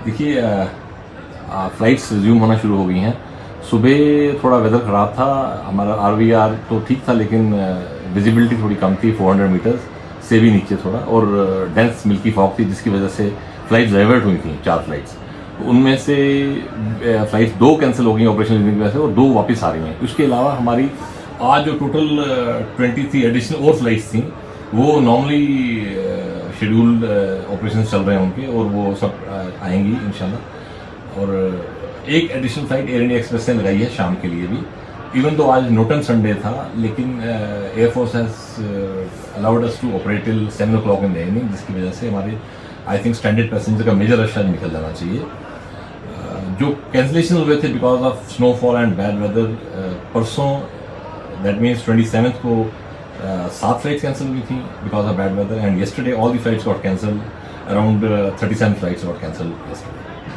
देखिए flights resume होना शुरू हो गई हैं। सुबह थोड़ा वेदर ख़राब था, हमारा आरवीआर तो ठीक था लेकिन विजिबिलिटी थोड़ी कम थी, 400 मीटर्स से भी नीचे थोड़ा, और डेंस मिल्की फॉग थी जिसकी वजह से फ़्लाइट्स डाइवर्ट हुई थी, 4 फ़्लाइट्स। उनमें से फ़्लाइट्स 2 कैंसिल हो गई ऑपरेशन की वजह से और 2 वापस आ रही हैं। उसके अलावा हमारी आज जो टोटल 23 एडिशनल और फ्लाइट्स थी वो नॉर्मली शेड्यूल्ड ऑपरेशन चल रहे हैं उनके, और वो सब आएंगी इंशाल्लाह। और एक additional flight air India express ने लगाई है शाम के लिए भी, इवन तो आज नोटन संडे था, लेकिन air force has allowed us to operate till 7 o'clock in the evening, जिसकी वजह से हमारे आई थिंक स्टैंडर्ड पैसेंजर का मेजर रश आज निकल जाना चाहिए। जो कैंसिलेशन हुए थे because of snowfall and bad weather, परसों दैट मीन्स 27th को 7 फ्लाइट्स कैंसिल हुई थी because of bad weather, and yesterday all the flights got cancelled, around 37 flights got cancelled yesterday.